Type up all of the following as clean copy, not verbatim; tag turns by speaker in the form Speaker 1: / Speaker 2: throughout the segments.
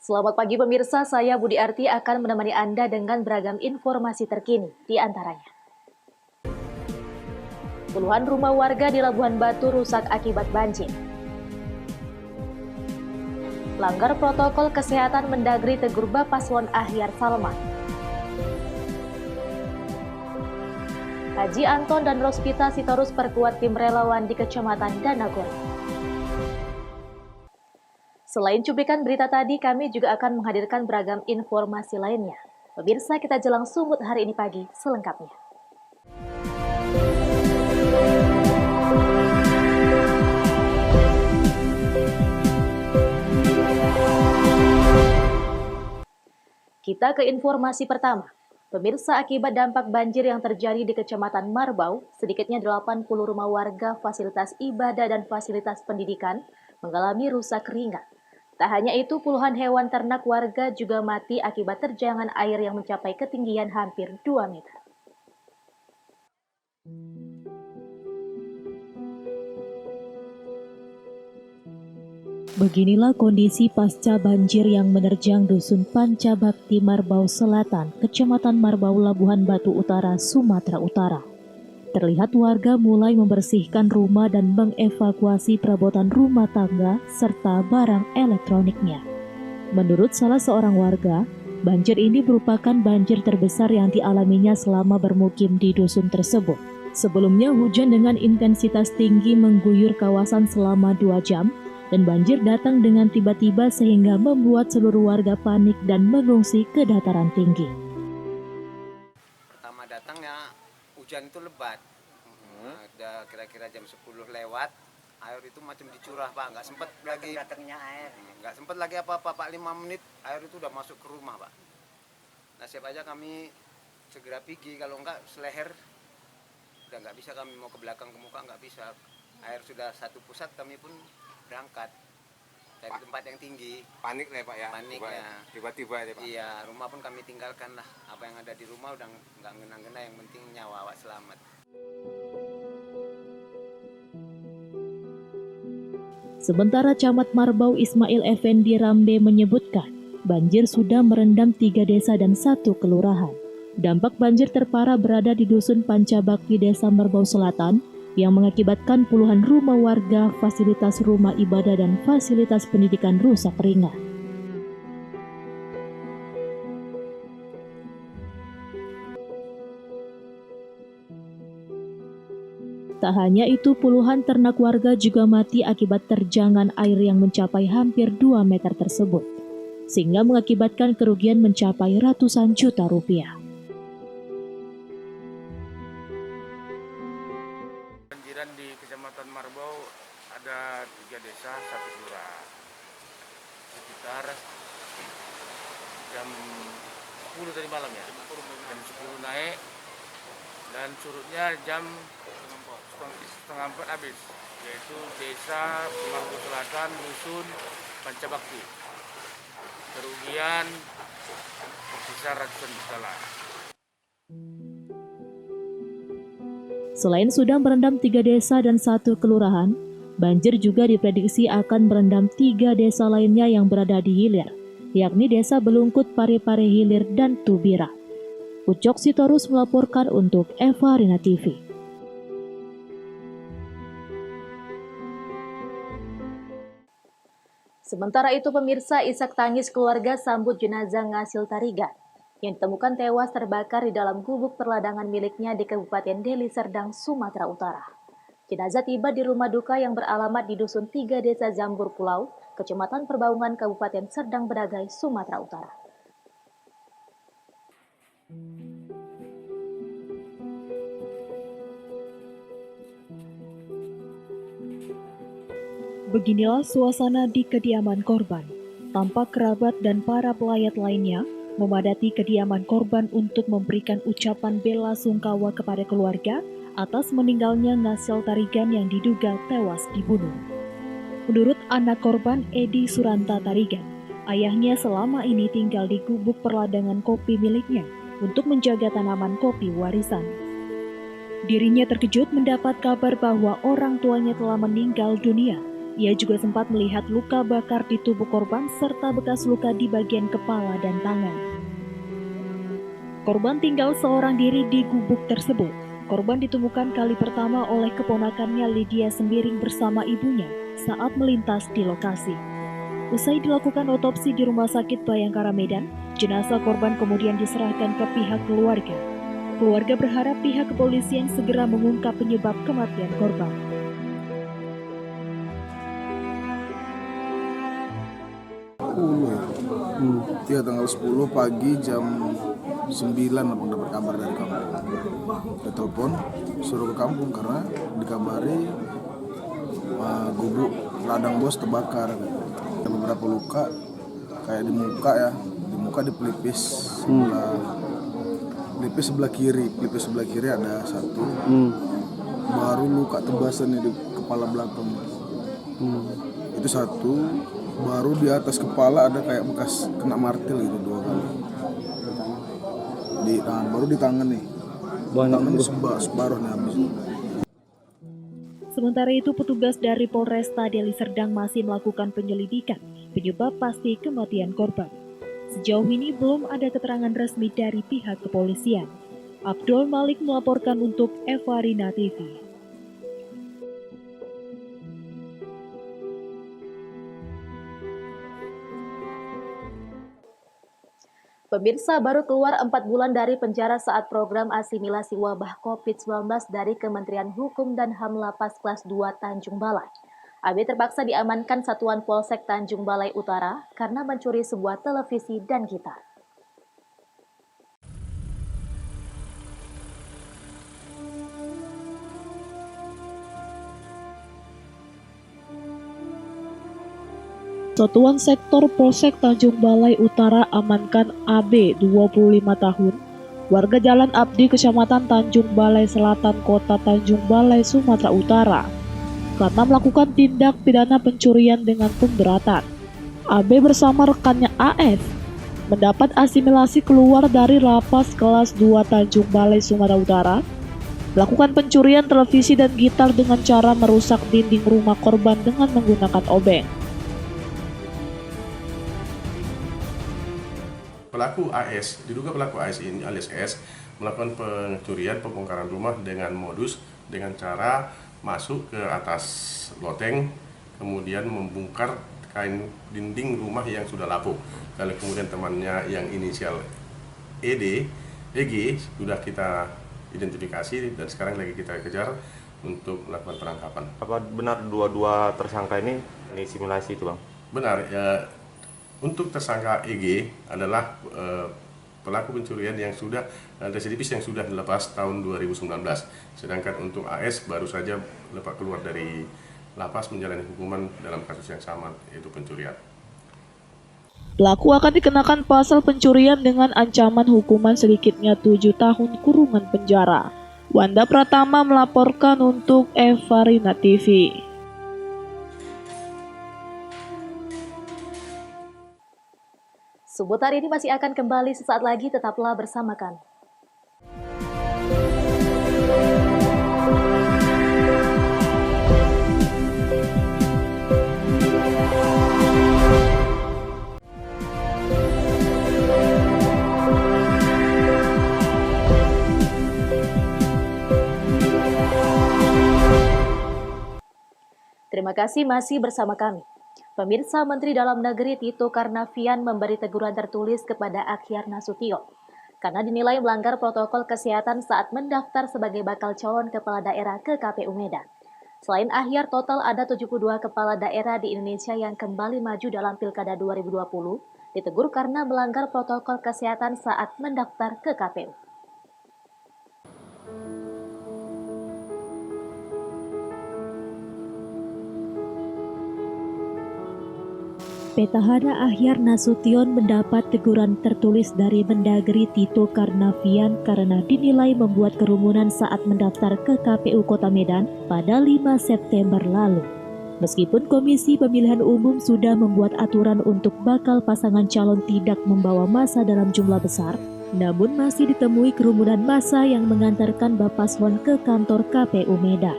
Speaker 1: Selamat pagi pemirsa, saya Budi Arti akan menemani Anda dengan beragam informasi terkini di antaranya. Puluhan rumah warga di Labuhan Batu rusak akibat banjir. Langgar protokol kesehatan Mendagri tegur Paslon Ahyar Salman. Haji Anton dan Rospita Sitorus perkuat tim relawan di Kecamatan Danagoro. Selain cuplikan berita tadi, kami juga akan menghadirkan beragam informasi lainnya. Pemirsa, kita jelang sumut hari ini pagi selengkapnya. Kita ke informasi pertama. Pemirsa, akibat dampak banjir yang terjadi di Kecamatan Marbau, sedikitnya 80 rumah warga, fasilitas ibadah dan fasilitas pendidikan mengalami rusak ringan. Tak hanya itu, puluhan hewan ternak warga juga mati akibat terjangan air yang mencapai ketinggian hampir 2 meter.
Speaker 2: Beginilah kondisi pasca banjir yang menerjang Dusun Pancabakti Marbau Selatan, Kecamatan Marbau, Labuhan Batu Utara, Sumatera Utara. Terlihat warga mulai membersihkan rumah dan mengevakuasi perabotan rumah tangga serta barang elektroniknya. Menurut salah seorang warga, banjir ini merupakan banjir terbesar yang dialaminya selama bermukim di dusun tersebut. Sebelumnya hujan dengan intensitas tinggi mengguyur kawasan selama 2 jam, dan banjir datang dengan tiba-tiba sehingga membuat seluruh warga panik dan mengungsi ke dataran tinggi.
Speaker 3: Pertama datangnya hujan itu lebat, udah kira-kira jam 10 lewat, air itu macam dicurah Pak, nggak sempat lagi datangnya air, nggak sempat lagi apa-apa Pak, 5 menit air itu udah masuk ke rumah Pak. Nasib aja kami segera pergi, kalau enggak seleher udah nggak bisa, kami mau ke belakang ke muka nggak bisa, air sudah satu pusat, kami pun berangkat dari tempat yang tinggi.
Speaker 4: Panik lah Pak ya?
Speaker 3: Panik ya.
Speaker 4: Tiba-tiba ya Pak?
Speaker 3: Iya, rumah pun kami tinggalkan lah. Apa yang ada di rumah udah nggak ngena-ngena, yang penting nyawa awak selamat.
Speaker 2: Sementara Camat Marbau Ismail Effendi Rambe menyebutkan, banjir sudah merendam 3 desa dan 1 kelurahan. Dampak banjir terparah berada di Dusun Pancabakti Desa Marbau Selatan, yang mengakibatkan puluhan rumah warga, fasilitas rumah ibadah dan fasilitas pendidikan rusak ringan. Tak hanya itu, puluhan ternak warga juga mati akibat terjangan air yang mencapai hampir 2 meter tersebut, sehingga mengakibatkan kerugian mencapai ratusan juta rupiah.
Speaker 4: Di Kecamatan Marbau ada 3 desa, 1 kelurahan. Sekitar jam 10 tadi malam ya. Jam 10 naik dan surutnya jam setengah 4 habis. Yaitu desa Marbau Selatan, Dusun Pancabakti. Kerugian berkisar ratusan juta lah.
Speaker 2: Selain sudah merendam 3 desa dan 1 kelurahan, banjir juga diprediksi akan merendam 3 desa lainnya yang berada di hilir, yakni Desa Belungkut, Parepare Hilir, dan Tubira. Ucok Sitorus melaporkan untuk Eva Rina TV.
Speaker 1: Sementara itu pemirsa, isak tangis keluarga sambut jenazah Ngasil Tarigan yang ditemukan tewas terbakar di dalam gubuk perladangan miliknya di Kabupaten Deli Serdang, Sumatera Utara. Jenazah tiba di rumah duka yang beralamat di Dusun 3 Desa Zambur Pulau, Kecamatan Perbaungan, Kabupaten Serdang Bedagai, Sumatera Utara.
Speaker 2: Beginilah suasana di kediaman korban. Tampak kerabat dan para pelayat lainnya memadati kediaman korban untuk memberikan ucapan bela sungkawa kepada keluarga atas meninggalnya Ngasil Tarigan yang diduga tewas dibunuh. Menurut anak korban, Edi Suranta Tarigan, ayahnya selama ini tinggal di gubuk perladangan kopi miliknya untuk menjaga tanaman kopi warisan. Dirinya terkejut mendapat kabar bahwa orang tuanya telah meninggal dunia Ia juga sempat melihat luka bakar di tubuh korban serta bekas luka di bagian kepala dan tangan. Korban tinggal seorang diri di gubuk tersebut. Korban ditemukan kali pertama oleh keponakannya Lydia Sembiring bersama ibunya saat melintas di lokasi. Usai dilakukan otopsi di Rumah Sakit Bayangkara Medan, jenazah korban kemudian diserahkan ke pihak keluarga. Keluarga berharap pihak kepolisian segera mengungkap penyebab kematian korban.
Speaker 5: Iya, tanggal 10 pagi jam 9 aku dapat kabar dari kampung. Dia telepon suruh ke kampung karena dikabari gubuk ladang bos terbakar. Ada beberapa luka kayak di muka ya, di pelipis sebelah kiri, ada satu. Baru luka tebasan di kepala belakang. Itu satu. Baru di atas kepala ada kayak bekas kena martil gitu 2 kali. Di tangan, baru di tangan nih. Tangan separuh nih habis.
Speaker 2: Sementara itu, petugas dari Polresta Deli Serdang masih melakukan penyelidikan penyebab pasti kematian korban. Sejauh ini belum ada keterangan resmi dari pihak kepolisian. Abdul Malik melaporkan untuk Evarina TV.
Speaker 1: Pemirsa, baru keluar 4 bulan dari penjara saat program asimilasi wabah COVID-19 dari Kementerian Hukum dan HAM Lapas Kelas 2 Tanjung Balai. AB terpaksa diamankan Satuan Polsek Tanjung Balai Utara karena mencuri sebuah televisi dan gitar.
Speaker 2: Satuan Sektor Polsek Tanjung Balai Utara amankan AB 25 tahun, warga Jalan Abdi, Kecamatan Tanjung Balai Selatan, Kota Tanjung Balai, Sumatera Utara, karena melakukan tindak pidana pencurian dengan pemberatan. AB bersama rekannya AF mendapat asimilasi keluar dari Lapas Kelas 2 Tanjung Balai, Sumatera Utara, melakukan pencurian televisi dan gitar dengan cara merusak dinding rumah korban dengan menggunakan obeng.
Speaker 6: Diduga pelaku AS ini alias S melakukan pencurian pembongkaran rumah dengan modus dengan cara masuk ke atas loteng, kemudian membongkar kain dinding rumah yang sudah lapuk. Lalu kemudian temannya yang inisial EG sudah kita identifikasi dan sekarang lagi kita kejar untuk melakukan penangkapan.
Speaker 7: Apa benar dua tersangka ini simulasi itu, Bang?
Speaker 6: Benar, ya. Untuk tersangka EG adalah pelaku pencurian yang sudah residivis yang sudah dilepas tahun 2019. Sedangkan untuk AS baru saja lepas keluar dari lapas menjalani hukuman dalam kasus yang sama, yaitu pencurian.
Speaker 2: Pelaku akan dikenakan pasal pencurian dengan ancaman hukuman sedikitnya 7 tahun kurungan penjara. Wanda Pratama melaporkan untuk Evarina TV.
Speaker 1: Seputar ini masih akan kembali sesaat lagi, tetaplah bersama kami. Terima kasih masih bersama kami. Pemirsa, Menteri Dalam Negeri Tito Karnavian memberi teguran tertulis kepada Akhyar Nasution karena dinilai melanggar protokol kesehatan saat mendaftar sebagai bakal calon kepala daerah ke KPU Medan. Selain Akhyar, total ada 72 kepala daerah di Indonesia yang kembali maju dalam Pilkada 2020 ditegur karena melanggar protokol kesehatan saat mendaftar ke KPU.
Speaker 2: Petahana Akhyar Nasution mendapat teguran tertulis dari Mendagri Tito Karnavian karena dinilai membuat kerumunan saat mendaftar ke KPU Kota Medan pada 5 September lalu. Meskipun Komisi Pemilihan Umum sudah membuat aturan untuk bakal pasangan calon tidak membawa massa dalam jumlah besar, namun masih ditemui kerumunan massa yang mengantarkan Bapaslon ke kantor KPU Medan.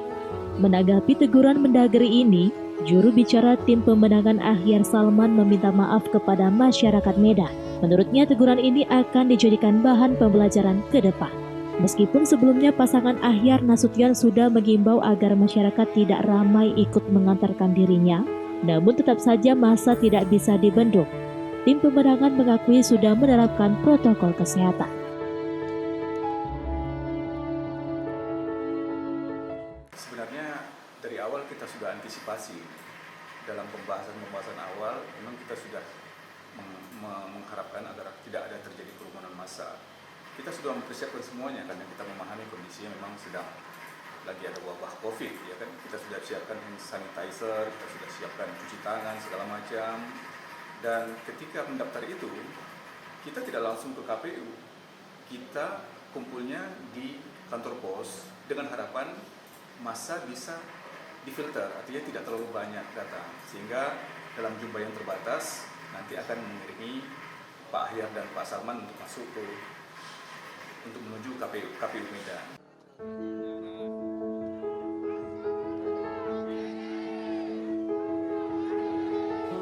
Speaker 2: Menanggapi teguran Mendagri ini, Juru bicara tim pemenangan Ahyar Salman meminta maaf kepada masyarakat Medan. Menurutnya teguran ini akan dijadikan bahan pembelajaran ke depan. Meskipun sebelumnya pasangan Ahyar Nasution sudah mengimbau agar masyarakat tidak ramai ikut mengantarkan dirinya, namun tetap saja massa tidak bisa dibendung. Tim pemenangan mengakui sudah menerapkan protokol kesehatan.
Speaker 8: Sebenarnya dari awal kita sudah antisipasi. Dalam pembahasan awal memang kita sudah mengharapkan agar tidak ada terjadi kerumunan massa. Kita sudah mempersiapkan semuanya karena kita memahami kondisinya memang sedang lagi ada wabah COVID, ya kan? Kita sudah siapkan hand sanitizer, kita sudah siapkan cuci tangan segala macam. Dan ketika mendaftar itu, kita tidak langsung ke KPU. Kita kumpulnya di kantor pos dengan harapan massa bisa difilter, artinya tidak terlalu banyak datang, sehingga dalam jumlah yang terbatas nanti akan mengirimi Pak Ahyar dan Pak Salman untuk masuk untuk menuju KPU Medan.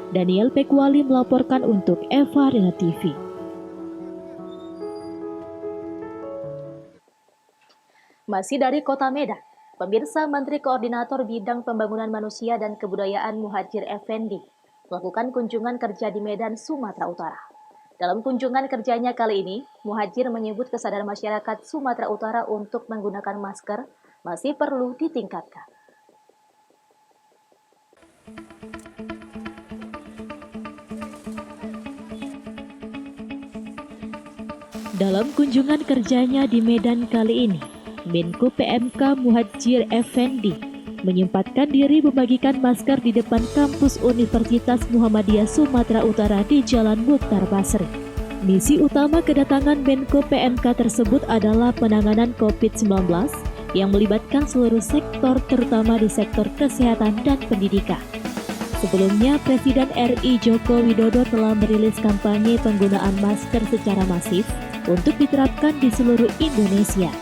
Speaker 2: Daniel Pekwali melaporkan untuk Eva Arena TV.
Speaker 1: Masih dari Kota Medan, pemirsa Menteri Koordinator Bidang Pembangunan Manusia dan Kebudayaan Muhadjir Effendi melakukan kunjungan kerja di Medan, Sumatera Utara. Dalam kunjungan kerjanya kali ini, Muhadjir menyebut kesadaran masyarakat Sumatera Utara untuk menggunakan masker masih perlu ditingkatkan.
Speaker 2: Dalam kunjungan kerjanya di Medan kali ini, Menko PMK Muhadjir Effendi menyempatkan diri membagikan masker di depan kampus Universitas Muhammadiyah Sumatera Utara di Jalan Mukhtar Basri. Misi utama kedatangan Menko PMK tersebut adalah penanganan COVID-19 yang melibatkan seluruh sektor, terutama di sektor kesehatan dan pendidikan. Sebelumnya, Presiden RI Joko Widodo telah merilis kampanye penggunaan masker secara masif untuk diterapkan di seluruh Indonesia.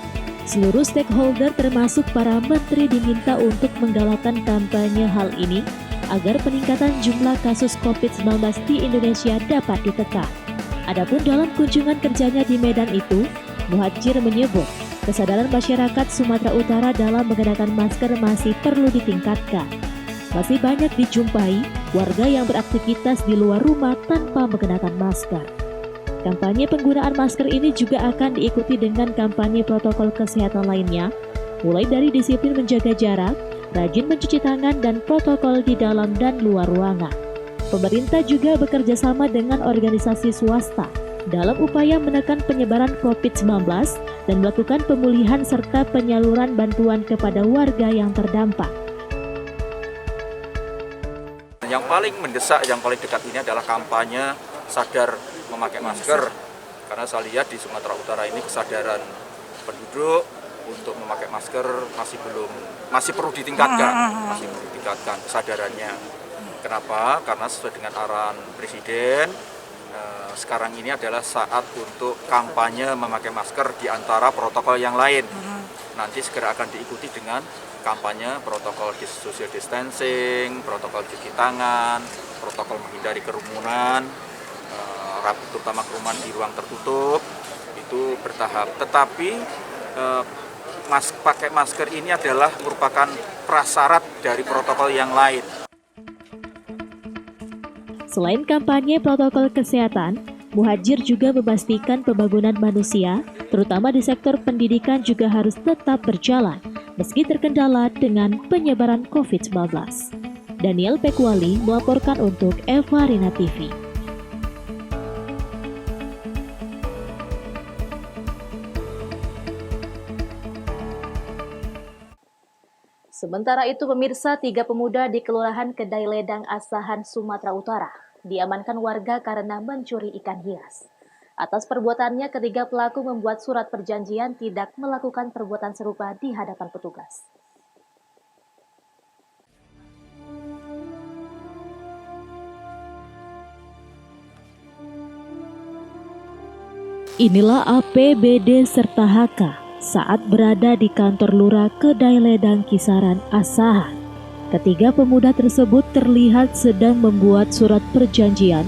Speaker 2: Seluruh stakeholder termasuk para menteri diminta untuk menggalakkan kampanye hal ini agar peningkatan jumlah kasus COVID-19 di Indonesia dapat ditekan. Adapun dalam kunjungan kerjanya di Medan itu, Muhadjir menyebut kesadaran masyarakat Sumatera Utara dalam menggunakan masker masih perlu ditingkatkan. Masih banyak dijumpai warga yang beraktivitas di luar rumah tanpa mengenakan masker. Kampanye penggunaan masker ini juga akan diikuti dengan kampanye protokol kesehatan lainnya, mulai dari disiplin menjaga jarak, rajin mencuci tangan, dan protokol di dalam dan luar ruangan. Pemerintah juga bekerja sama dengan organisasi swasta dalam upaya menekan penyebaran COVID-19 dan melakukan pemulihan serta penyaluran bantuan kepada warga yang terdampak.
Speaker 9: Yang paling mendesak, yang paling dekat ini adalah kampanye sadar memakai masker, karena saya lihat di Sumatera Utara ini kesadaran penduduk untuk memakai masker masih perlu ditingkatkan kesadarannya. Kenapa? Karena sesuai dengan arahan Presiden, sekarang ini adalah saat untuk kampanye memakai masker di antara protokol yang lain. Nanti segera akan diikuti dengan kampanye protokol social distancing, protokol cuci tangan, protokol menghindari kerumunan, terutama kerumunan di ruang tertutup, itu bertahap. Tetapi pakai masker ini adalah merupakan prasyarat dari protokol yang lain.
Speaker 2: Selain kampanye protokol kesehatan, Muhadjir juga memastikan pembangunan manusia, terutama di sektor pendidikan, juga harus tetap berjalan meski terkendala dengan penyebaran COVID-19. Daniel Pekwali melaporkan untuk Eva Arena TV.
Speaker 1: Sementara itu, pemirsa, 3 pemuda di Kelurahan Kedai Ledang, Asahan, Sumatera Utara diamankan warga karena mencuri ikan hias. Atas perbuatannya, ketiga pelaku membuat surat perjanjian tidak melakukan perbuatan serupa di hadapan petugas.
Speaker 2: Inilah APBD serta HK saat berada di kantor Lurah Kedai Ledang Kisaran, Asahan. Ketiga pemuda tersebut terlihat sedang membuat surat perjanjian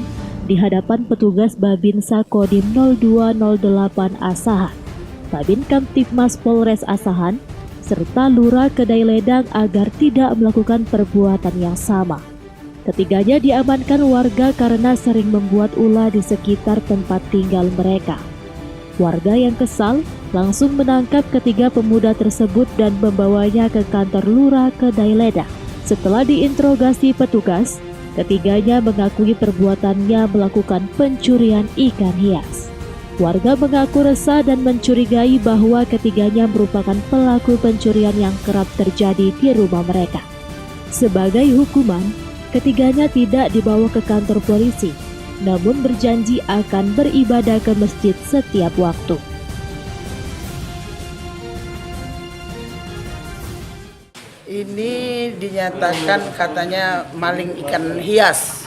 Speaker 2: di hadapan petugas Babinsa Kodim 0208 Asahan, Babin Kamtibmas Polres Asahan, serta Lurah Kedai Ledang agar tidak melakukan perbuatan yang sama. Ketiganya diamankan warga karena sering membuat ulah di sekitar tempat tinggal mereka. Warga yang kesal langsung menangkap ketiga pemuda tersebut dan membawanya ke kantor Lurah Kedai Ledang. Setelah diinterogasi petugas, ketiganya mengakui perbuatannya melakukan pencurian ikan hias. Warga mengaku resah dan mencurigai bahwa ketiganya merupakan pelaku pencurian yang kerap terjadi di rumah mereka. Sebagai hukuman, ketiganya tidak dibawa ke kantor polisi, namun berjanji akan beribadah ke masjid setiap waktu.
Speaker 10: Ini dinyatakan katanya maling ikan hias,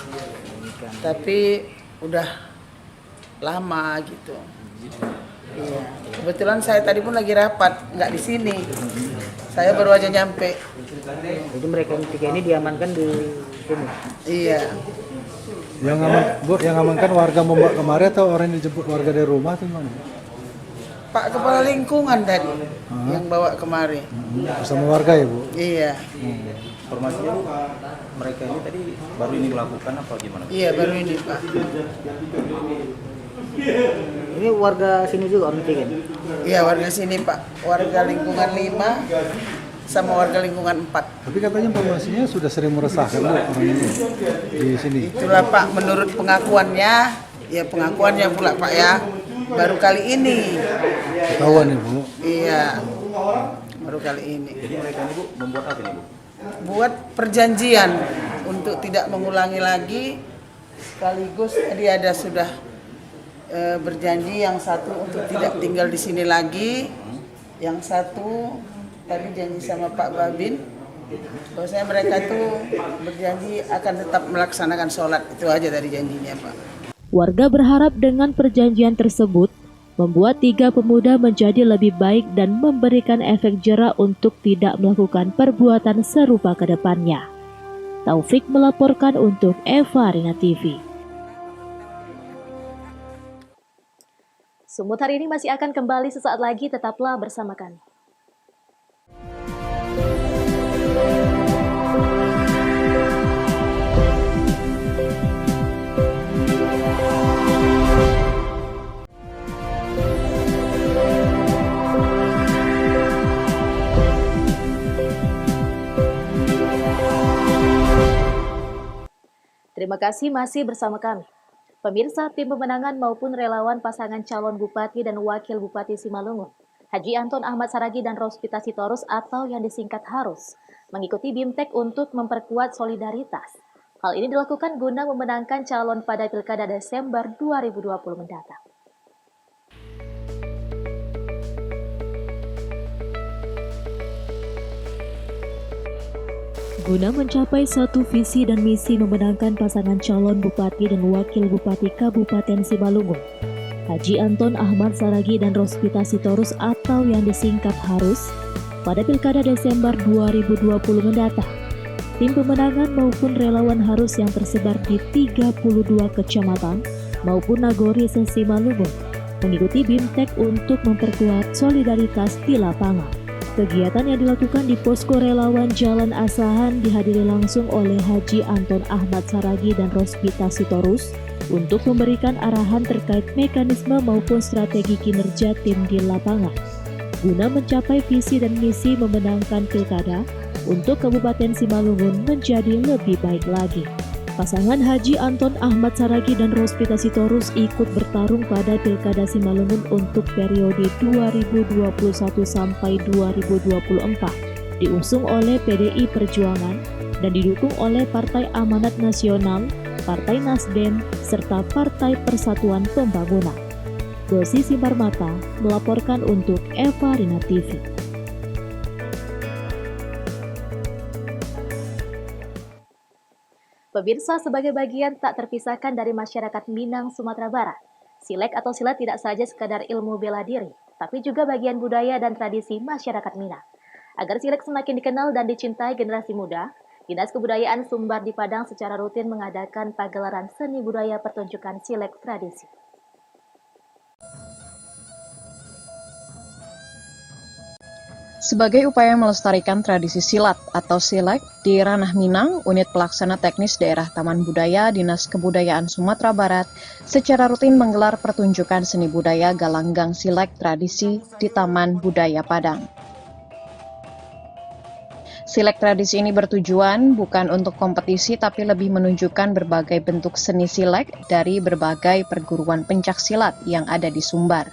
Speaker 10: tapi udah lama gitu. Iya. Kebetulan saya tadi pun lagi rapat, nggak di sini. Saya baru aja nyampe.
Speaker 11: Jadi mereka tiga ini diamankan di sini.
Speaker 10: Iya.
Speaker 12: Yang amankan warga membawa kemari atau orang yang dijemput warga dari rumah atau gimana?
Speaker 10: Pak Kepala Lingkungan tadi yang bawa kemari.
Speaker 12: Bersama warga ya, Bu?
Speaker 10: Iya.
Speaker 8: Informasinya Bu, mereka ini tadi baru ini melakukan apa gimana?
Speaker 10: Iya, baru ini Pak.
Speaker 11: Ini warga sini juga orang tiga?
Speaker 10: Iya, warga sini Pak. Warga lingkungan 5 sama warga lingkungan 4.
Speaker 12: Tapi katanya informasinya sudah sering meresahkan Bu orang ini di sini.
Speaker 10: Itulah Pak, menurut pengakuannya, ya pengakuannya pula Pak ya. Baru kali ini.
Speaker 12: Ketahuan ya Bu?
Speaker 10: Iya, baru kali ini.
Speaker 8: Jadi mereka ini Bu membuat apa ini Bu?
Speaker 10: Buat perjanjian untuk tidak mengulangi lagi, sekaligus dia ada sudah berjanji yang satu untuk tidak tinggal di sini lagi, yang satu tadi janji sama Pak Babin, bahwasanya mereka itu berjanji akan tetap melaksanakan sholat, itu aja dari janjinya Pak.
Speaker 2: Warga berharap dengan perjanjian tersebut membuat tiga pemuda menjadi lebih baik dan memberikan efek jera untuk tidak melakukan perbuatan serupa ke depannya. Taufik melaporkan untuk Eva Rina TV.
Speaker 1: Sumut hari ini masih akan kembali sesaat lagi, tetaplah bersama kami. Terima kasih masih bersama kami. Pemirsa, tim pemenangan maupun relawan pasangan calon Bupati dan Wakil Bupati Simalungun, Haji Anton Ahmad Saragi dan Rospita Sitorus atau yang disingkat HARUS, mengikuti BIMTEK untuk memperkuat solidaritas. Hal ini dilakukan guna memenangkan calon pada Pilkada Desember 2020 mendatang.
Speaker 2: Guna mencapai satu visi dan misi memenangkan pasangan calon Bupati dan Wakil Bupati Kabupaten Simalungun, Haji Anton Ahmad Saragi dan Rospita Sitorus atau yang disingkat HARUS, pada Pilkada Desember 2020 mendatang. Tim pemenangan maupun relawan HARUS yang tersebar di 32 kecamatan maupun nagori se-Simalungun mengikuti BIMTEK untuk memperkuat solidaritas di lapangan. Kegiatan yang dilakukan di posko relawan Jalan Asahan dihadiri langsung oleh Haji Anton Ahmad Saragi dan Rospita Sitorus untuk memberikan arahan terkait mekanisme maupun strategi kinerja tim di lapangan guna mencapai visi dan misi memenangkan pilkada untuk Kabupaten Simalungun menjadi lebih baik lagi. Pasangan Haji Anton Ahmad Saragi dan Rospita Sitorus ikut bertarung pada Pilkada Simalungun untuk periode 2021 sampai 2024, diusung oleh PDI Perjuangan dan didukung oleh Partai Amanat Nasional, Partai Nasdem, serta Partai Persatuan Pembangunan. Dosi Simpar Mata melaporkan untuk Eva Rina TV.
Speaker 1: Pemirsa, sebagai bagian tak terpisahkan dari masyarakat Minang, Sumatera Barat, Silek atau silat tidak saja sekadar ilmu bela diri, tapi juga bagian budaya dan tradisi masyarakat Minang. Agar Silek semakin dikenal dan dicintai generasi muda, Dinas Kebudayaan Sumbar di Padang secara rutin mengadakan pagelaran seni budaya pertunjukan silat tradisi.
Speaker 13: Sebagai upaya melestarikan tradisi silat atau silek, di Ranah Minang, Unit Pelaksana Teknis Daerah Taman Budaya Dinas Kebudayaan Sumatera Barat secara rutin menggelar pertunjukan seni budaya galanggang silek tradisi di Taman Budaya Padang. Silek tradisi ini bertujuan bukan untuk kompetisi tapi lebih menunjukkan berbagai bentuk seni silek dari berbagai perguruan pencak silat yang ada di Sumbar.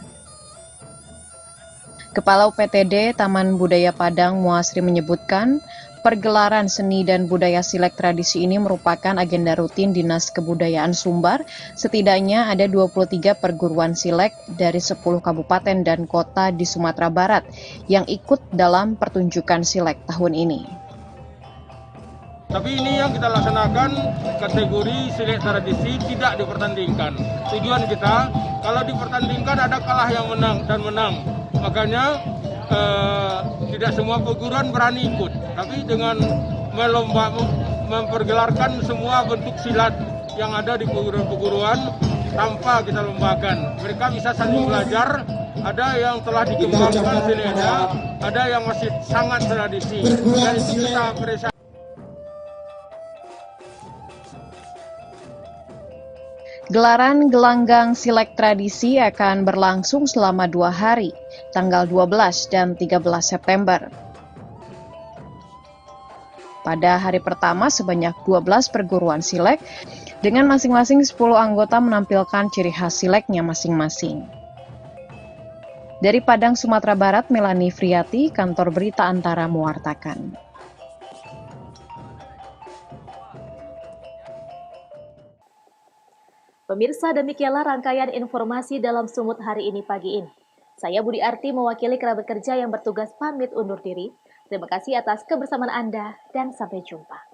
Speaker 13: Kepala UPTD Taman Budaya Padang Muasri menyebutkan, pergelaran seni dan budaya silek tradisi ini merupakan agenda rutin Dinas Kebudayaan Sumbar. Setidaknya ada 23 perguruan silek dari 10 kabupaten dan kota di Sumatera Barat yang ikut dalam pertunjukan silek tahun ini.
Speaker 4: Tapi ini yang kita laksanakan kategori silek tradisi tidak dipertandingkan. Tujuan kita, kalau dipertandingkan ada kalah yang menang dan menang. Makanya tidak semua perguruan berani ikut. Tapi dengan mempergelarkan semua bentuk silat yang ada di perguruan-perguruan tanpa kita lombakan. Mereka bisa saling belajar, ada yang telah dikembangkan sileknya, ada yang masih sangat tradisi. Dan itu kita apresiasi.
Speaker 13: Gelaran gelanggang silek tradisi akan berlangsung selama 2 hari, tanggal 12 dan 13 September. Pada hari pertama sebanyak 12 perguruan silek, dengan masing-masing 10 anggota menampilkan ciri khas sileknya masing-masing. Dari Padang, Sumatera Barat, Melanie Friati, Kantor Berita Antara mewartakan.
Speaker 1: Pemirsa, demikianlah rangkaian informasi dalam Sumut hari ini pagi ini. Saya Budi Arti mewakili kerabat kerja yang bertugas pamit undur diri. Terima kasih atas kebersamaan Anda dan sampai jumpa.